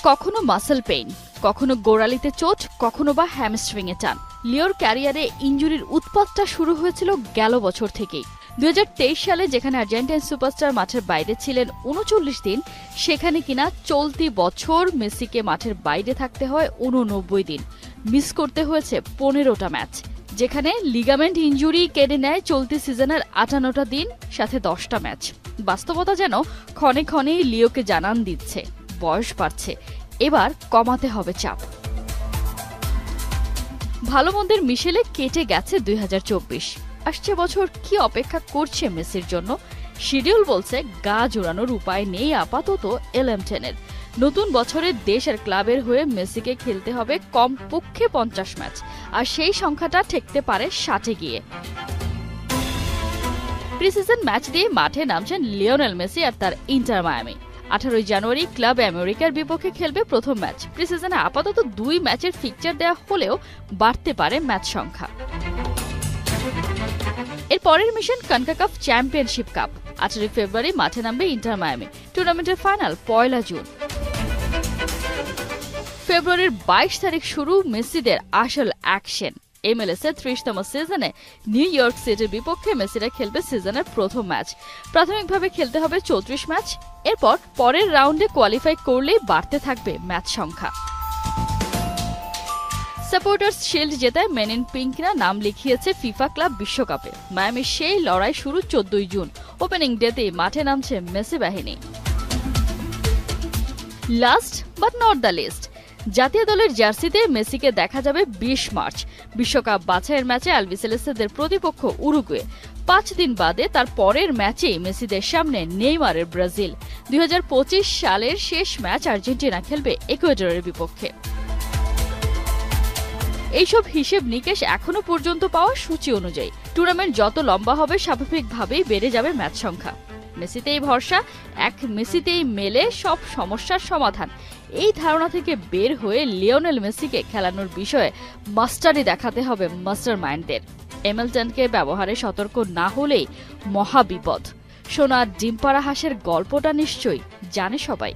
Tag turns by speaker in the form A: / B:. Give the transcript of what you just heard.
A: কখনো muscle pain, কখনো গোড়ালিতে চোট, কখনো বা হ্যামস্ট্রিংয়ে টান। লিওর ক্যারিয়ারে ইনজুরির উৎপাতটা শুরু হয়েছিল গেল বছর থেকেই। 2023 সালে যেখানে আর্জেন্টাইন সুপারস্টার মাঠের বাইরে ছিলেন 39 দিন, সেখানে কিনা চলতি বছর মেসিকে মাঠের বাইরে থাকতে হয় 89 দিন। মিস করতে হয়েছে 15টা ম্যাচ, যেখানে লিগামেন্ট ইনজুরি কেড়ে নেয় চলতি সিজনের 58টা দিন, সাথে 10টা ম্যাচ। বাস্তবতা যেন ক্ষণে ক্ষণেই লিওকে জানান দিচ্ছে, বয়স বাড়ছে, এবার কমাতে হবে চাপ। ভালো মন্দের মিশেলে কেটে গেছে 2024। আসছে বছর কি অপেক্ষা করছে মেসির জন্য? শিডিউল বলছে গা জোড়ানোর উপায় নেই আপাতত এলএম10-এর। নতুন বছরে দেশ আর ক্লাবের হয়ে মেসিকে খেলতে হবে কমপক্ষে 50 ম্যাচ, আর সেই সংখ্যাটা ঠেকতে পারে 60-এ গিয়ে। প্রিসিজন ম্যাচ দিয়ে মাঠে নামছেন লিওনেল মেসি আর তার ইন্টার মায়ামি। 18 জানুয়ারি ক্লাব আমেরিকার বিপক্ষে খেলবে প্রথম ম্যাচ। প্রিসিজনে আপাতত 2 ম্যাচের ফিকচার দেওয়া হলেও বাড়তে পারে ম্যাচ সংখ্যা। এর পরের মিশন কনকাকাফ চ্যাম্পিয়নশিপ কাপ। 18 ফেব্রুয়ারি মাঠে নামবে ইন্টার মায়ামি। টুর্নামেন্টের ফাইনাল 1 জুন। ফেব্রুয়ারির 22 তারিখ শুরু মেসিদের আসল অ্যাকশন। MLS এর 30তম সিজনে নিউ ইয়র্ক সিটির বিপক্ষে মেসিরা খেলবে সিজনের প্রথম ম্যাচ। প্রাথমিকভাবে খেলতে হবে 34 ম্যাচ। এরপর পরের রাউন্ডে কোয়ালিফাই করলেই বাড়তে থাকবে ম্যাচ সংখ্যা। সাপোর্টার্স শিল্ড জেতায় মেন ইন পিঙ্করা নাম লিখিয়েছে ফিফা ক্লাব বিশ্বকাপে। মায়ামির সেই লড়াই শুরু 14 জুন। ওপেনিং ডেতেই মাঠে নামছে মেসি বাহিনী। Last but not the least, জাতীয় দলের জার্সিতে মেসিকে দেখা যাবে 20 মার্চ। বিশ্বকাপ বাছাইয়ের ম্যাচে আলবিসেলেস্তেদের প্রতিপক্ষ উরুগুয়ে। 5 দিন বাদে তার পরের ম্যাচেই মেসিদের সামনে নেইমারের ব্রাজিল। 2025 সালের শেষ ম্যাচ আর্জেন্টিনা খেলবে ইকুয়েডরের বিপক্ষে। এইসব হিসেব নিকেশ এখনো পর্যন্ত পাওয়া সূচি অনুযায়ী টুর্নামেন্ট যত লম্বা হবে স্বাভাবিকভাবেই বেড়ে যাবে ম্যাচ সংখ্যা। মেসিতেই ভরসা, এক মেসিতেই মেলে সব সমস্যার সমাধান, এই ধারণা থেকে বের হয়ে লিওনেল মেসিকে খেলানোর বিষয়ে মাস্টারি দেখাতে হবে মাস্টার মাইন্ডদের। এমএল10কে ব্যবহারে সতর্ক না হলেই মহাবিপদ। সোনার ডিমপাড়া হাঁসের গল্পটা নিশ্চয়ই জানে সবাই।